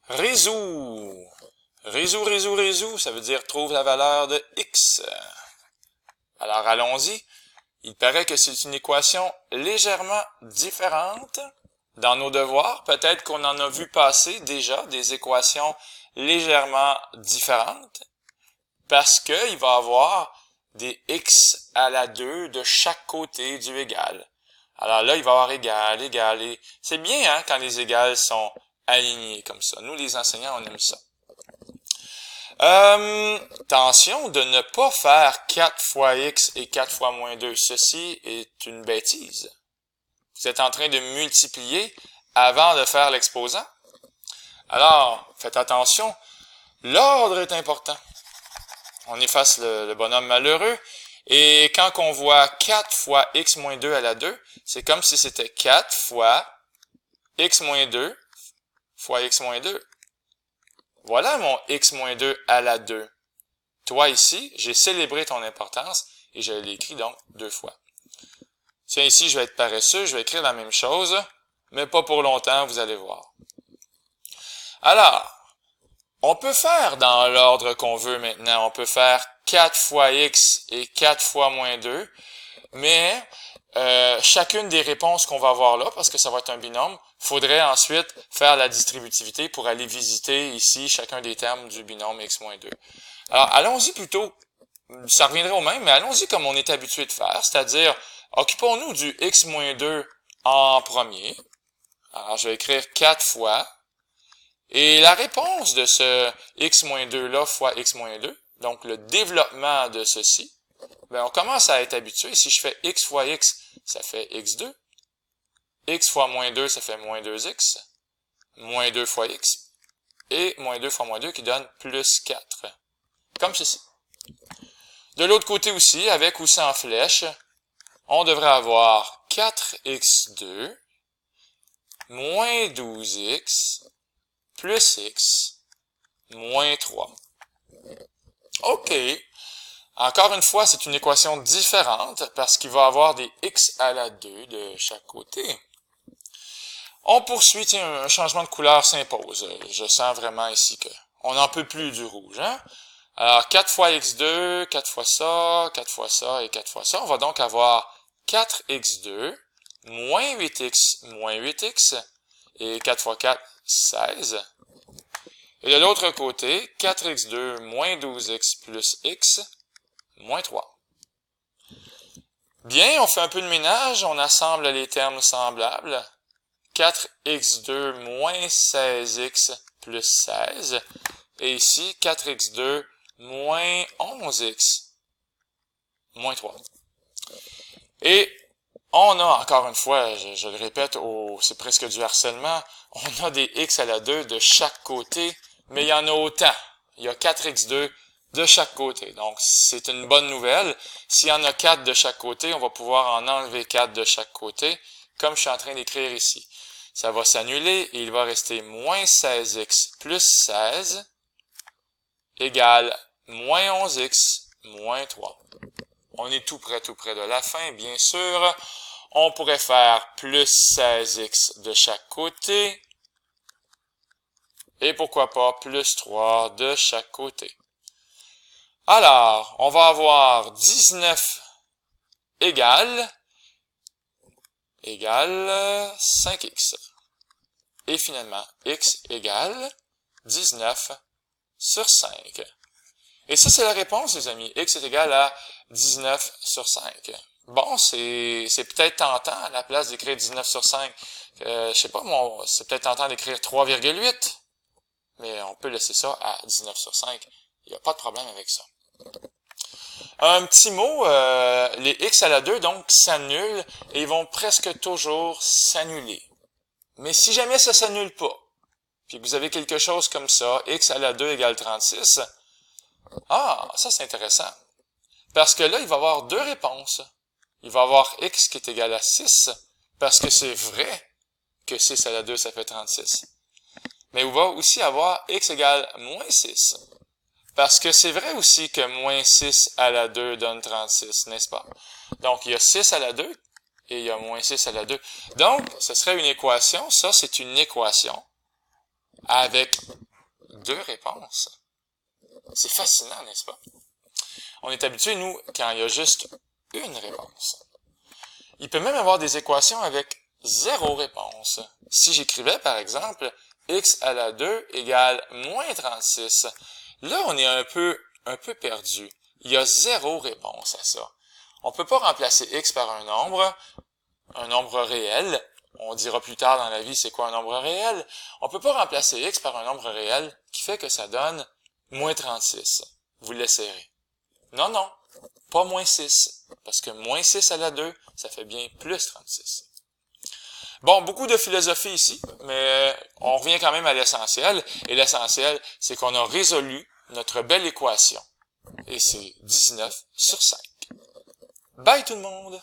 Résout. Résout, ça veut dire trouve la valeur de x. Alors allons-y. Il paraît que c'est une équation légèrement différente. Dans nos devoirs, peut-être qu'on en a vu passer déjà des équations légèrement différentes, parce qu'il va y avoir des x à la 2 de chaque côté du égal. Alors là, il va y avoir égal, égal, et c'est bien hein, quand les égales sont alignés comme ça. Nous, les enseignants, on aime ça. Attention de ne pas faire 4 fois x et 4 fois moins 2. Ceci est une bêtise. Vous êtes en train de multiplier avant de faire l'exposant. Alors, faites attention. L'ordre est important. On efface le bonhomme malheureux. Et quand on voit 4 fois x moins 2 à la 2, c'est comme si c'était 4 fois x moins 2 fois x moins 2. Voilà mon x moins 2 à la 2. Toi ici, j'ai célébré ton importance et je l'ai écrit donc 2 fois. Tiens, ici, je vais être paresseux, je vais écrire la même chose, mais pas pour longtemps, vous allez voir. Alors, on peut faire dans l'ordre qu'on veut maintenant. On peut faire 4 fois x et 4 fois moins 2, mais chacune des réponses qu'on va avoir là, parce que ça va être un binôme, faudrait ensuite faire la distributivité pour aller visiter ici chacun des termes du binôme x-2. Alors, allons-y plutôt, ça reviendrait au même, mais allons-y comme on est habitué de faire, c'est-à-dire, occupons-nous du x-2 en premier. Alors, je vais écrire 4 fois, et la réponse de ce x-2 là fois x-2, donc le développement de ceci, ben on commence à être habitué. Si je fais x fois x, ça fait x2. X fois moins 2, ça fait moins 2x. Moins 2 fois x. Et moins 2 fois moins 2 qui donne plus 4. Comme ceci. De l'autre côté aussi, avec ou sans flèche, on devrait avoir 4x2 moins 12x plus x moins 3. OK. Encore une fois, c'est une équation différente parce qu'il va y avoir des x à la 2 de chaque côté. On poursuit, tiens, un changement de couleur s'impose. Je sens vraiment ici que on n'en peut plus du rouge. Hein? Alors, 4 fois x2, 4 fois ça, 4 fois ça et 4 fois ça. On va donc avoir 4x2 moins 8x moins 8x et 4 fois 4, 16. Et de l'autre côté, 4x2 moins 12x plus x moins 3. Bien, on fait un peu de ménage, on assemble les termes semblables. 4x2 moins 16x plus 16. Et ici, 4x2 moins 11x moins 3. Et on a, encore une fois, je le répète, c'est presque du harcèlement, on a des x à la 2 de chaque côté, mais il y en a autant. Il y a 4x2 de chaque côté. Donc, c'est une bonne nouvelle. S'il y en a 4 de chaque côté, on va pouvoir en enlever 4 de chaque côté, comme je suis en train d'écrire ici. Ça va s'annuler et il va rester moins 16x plus 16 égale moins 11x moins 3. On est tout près de la fin, bien sûr. On pourrait faire plus 16x de chaque côté. Et pourquoi pas plus 3 de chaque côté. Alors, on va avoir 19 égale 5x. Et finalement, x égale 19 sur 5. Et ça, c'est la réponse, les amis. X est égal à 19 sur 5. Bon, c'est peut-être tentant, à la place d'écrire 19 sur 5. Je sais pas, moi, c'est peut-être tentant d'écrire 3,8. Mais on peut laisser ça à 19 sur 5. Il n'y a pas de problème avec ça. Un petit mot, les x à la 2, donc, s'annulent et ils vont presque toujours s'annuler. Mais si jamais ça s'annule pas, puis que vous avez quelque chose comme ça, x à la 2 égale 36, ah, ça c'est intéressant. Parce que là, il va y avoir deux réponses. Il va y avoir x qui est égal à 6, parce que c'est vrai que 6 à la 2, ça fait 36. Mais il va aussi avoir x égale moins 6. Parce que c'est vrai aussi que moins 6 à la 2 donne 36, n'est-ce pas? Donc, il y a 6 à la 2 et il y a moins 6 à la 2. Donc, ce serait une équation. Ça, c'est une équation avec 2 réponses. C'est fascinant, n'est-ce pas? On est habitué, nous, quand il y a juste une réponse. Il peut même y avoir des équations avec 0 réponse. Si j'écrivais, par exemple, x à la 2 égale moins 36, là, on est un peu perdu. Il y a 0 réponse à ça. On ne peut pas remplacer x par un nombre réel. On dira plus tard dans la vie c'est quoi un nombre réel. On ne peut pas remplacer x par un nombre réel qui fait que ça donne moins 36. Vous l'essayerez. Non, non, pas moins 6, parce que moins 6 à la 2, ça fait bien plus 36. Bon, beaucoup de philosophie ici, mais on revient quand même à l'essentiel, et l'essentiel, c'est qu'on a résolu notre belle équation, et c'est 19/5. Bye tout le monde!